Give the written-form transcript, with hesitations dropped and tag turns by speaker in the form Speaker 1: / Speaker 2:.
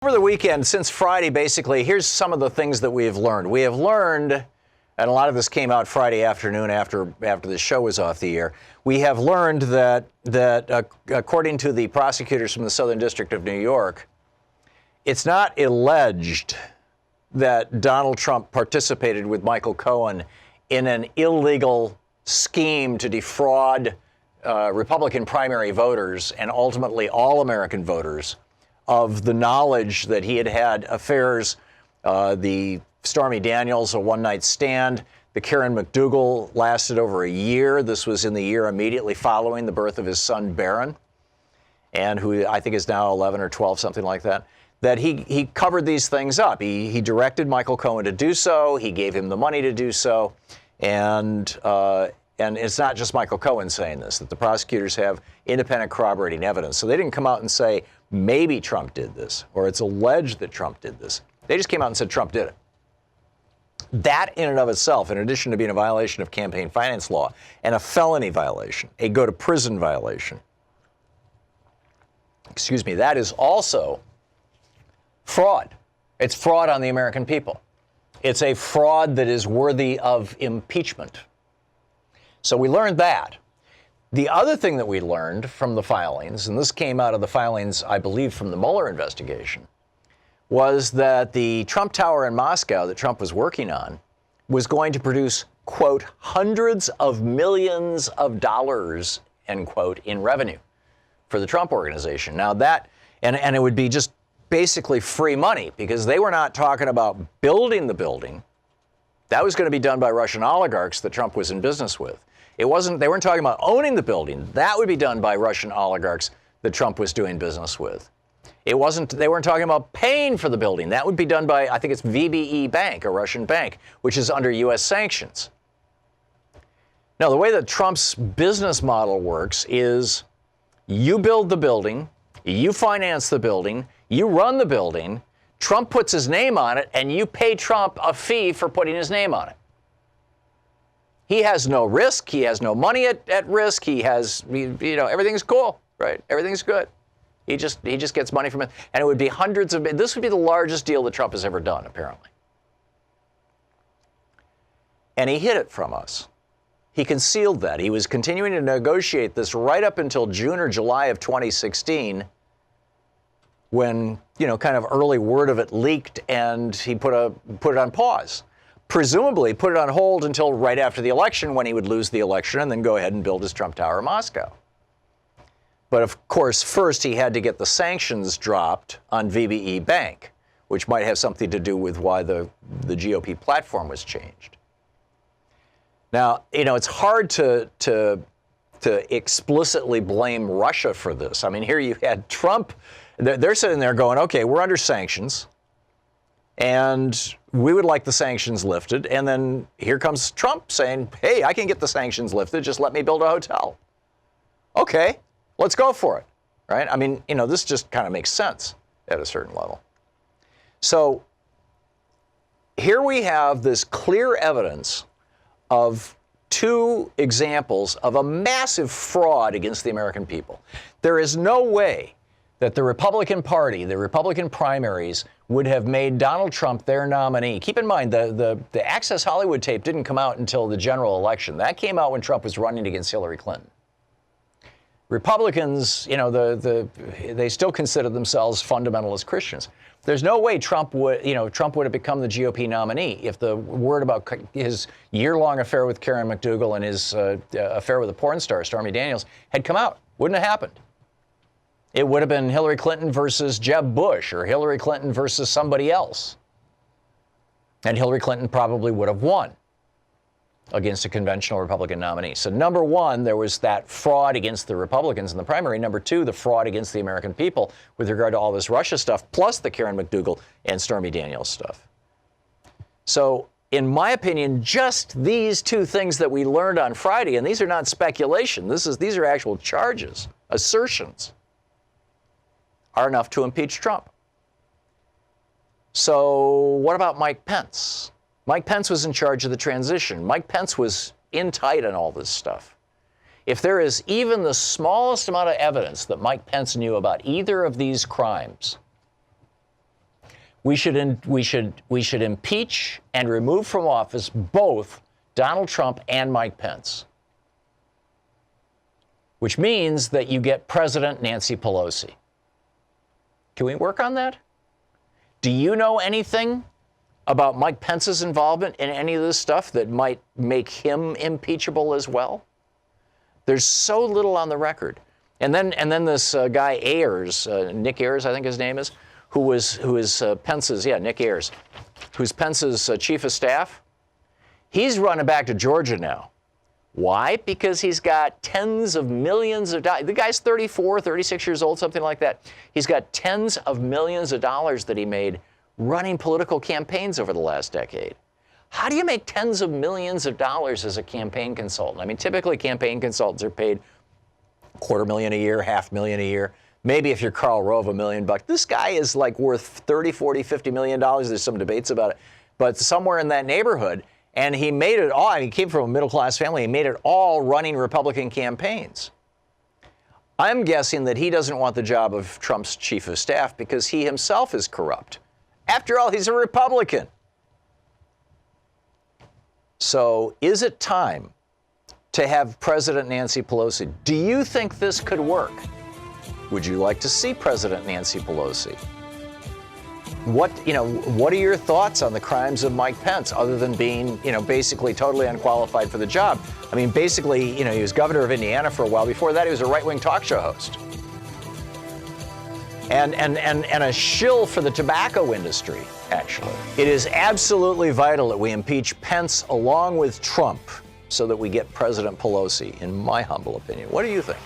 Speaker 1: Over the weekend, since Friday, basically, here's some of the things that we have learned. We have learned, and a lot of this came out Friday afternoon after the show was off the air. We have learned that according to the prosecutors from the Southern District of New York, it's not alleged that Donald Trump participated with Michael Cohen in an illegal scheme to defraud Republican primary voters and ultimately all American voters of the knowledge that he had had affairs, the Stormy Daniels, a one-night stand. The Karen McDougal lasted over a year. This was in the year immediately following the birth of his son, Barron, and who I think is now 11 or 12, something like that. That he covered these things up. He directed Michael Cohen to do so. He gave him the money to do so. And it's not just Michael Cohen saying this, that the prosecutors have independent corroborating evidence. So they didn't come out and say, maybe Trump did this, or it's alleged that Trump did this. They just came out and said Trump did it. That in and of itself, in addition to being a violation of campaign finance law and a felony violation, a go-to-prison violation, that is also fraud. It's fraud on the American people. It's a fraud that is worthy of impeachment. So we learned that. The other thing that we learned from the filings, and this came out of the filings, I believe, from the Mueller investigation, was that the Trump Tower in Moscow that Trump was working on was going to produce, quote, hundreds of millions of dollars, end quote, in revenue for the Trump organization. Now that, and it would be just basically free money, because they were not talking about building the building. That was going to be done by Russian oligarchs that Trump was in business with. They weren't talking about owning the building. That would be done by Russian oligarchs that Trump was doing business with. They weren't talking about paying for the building. That would be done by, I think it's VBE Bank, a Russian bank, which is under U.S. sanctions. Now, the way that Trump's business model works is you build the building, you finance the building, you run the building, Trump puts his name on it, and you pay Trump a fee for putting his name on it. He has no risk. He has no money at risk. He has, everything's cool, right? Everything's good. He just gets money from it. And it would be this would be the largest deal that Trump has ever done, apparently. And he hid it from us. He concealed that. He was continuing to negotiate this right up until June or July of 2016, when, kind of early word of it leaked and he put it on pause. Presumably put it on hold until right after the election, when he would lose the election and then go ahead and build his Trump Tower in Moscow. But of course, first he had to get the sanctions dropped on VBE Bank, which might have something to do with why the GOP platform was changed. Now, it's hard to explicitly blame Russia for this. I mean, here you had Trump. They're sitting there going, okay, we're under sanctions, and we would like the sanctions lifted. And then here comes Trump saying, hey, I can get the sanctions lifted. Just let me build a hotel. Okay, let's go for it, right? I mean, this just kind of makes sense at a certain level. So here we have this clear evidence of two examples of a massive fraud against the American people. There is no way that the Republican Party, the Republican primaries, would have made Donald Trump their nominee. Keep in mind, the Access Hollywood tape didn't come out until the general election. That came out when Trump was running against Hillary Clinton. Republicans, they still consider themselves fundamentalist Christians. There's no way Trump would have become the GOP nominee if the word about his year-long affair with Karen McDougal and his affair with a porn star, Stormy Daniels, had come out. Wouldn't have happened. It would have been Hillary Clinton versus Jeb Bush, or Hillary Clinton versus somebody else. And Hillary Clinton probably would have won against a conventional Republican nominee. So number one, there was that fraud against the Republicans in the primary. Number two, the fraud against the American people with regard to all this Russia stuff, plus the Karen McDougal and Stormy Daniels stuff. So in my opinion, just these two things that we learned on Friday, and these are not speculation, these are actual charges, assertions, are enough to impeach Trump. So what about Mike Pence? Mike Pence was in charge of the transition. Mike Pence was in tight on all this stuff. If there is even the smallest amount of evidence that Mike Pence knew about either of these crimes, we should impeach and remove from office both Donald Trump and Mike Pence, which means that you get President Nancy Pelosi. Can we work on that? Do you know anything about Mike Pence's involvement in any of this stuff that might make him impeachable as well? There's so little on the record. And then this guy Ayers, Nick Ayers, I think his name is, who is Pence's, Nick Ayers, who's Pence's chief of staff. He's running back to Georgia now. Why? Because he's got tens of millions of dollars. The guy's 34, 36 years old, something like that. He's got tens of millions of dollars that he made running political campaigns over the last decade. How do you make tens of millions of dollars as a campaign consultant? I mean, typically campaign consultants are paid $250,000 a year, $500,000 a year. Maybe if you're Karl Rove, $1 million. This guy is like worth 30, 40, $50 million. There's some debates about it, but somewhere in that neighborhood. And he made it all. He came from a middle-class family. He made it all running Republican campaigns. I'm guessing that he doesn't want the job of Trump's chief of staff because he himself is corrupt. After all, he's a Republican. So is it time to have President Nancy Pelosi? Do you think this could work? Would you like to see President Nancy Pelosi? What are your thoughts on the crimes of Mike Pence, other than being, basically totally unqualified for the job? I mean, basically, he was governor of Indiana for a while. Before that, he was a right-wing talk show host. And a shill for the tobacco industry, actually. It is absolutely vital that we impeach Pence along with Trump so that we get President Pelosi, in my humble opinion. What do you think?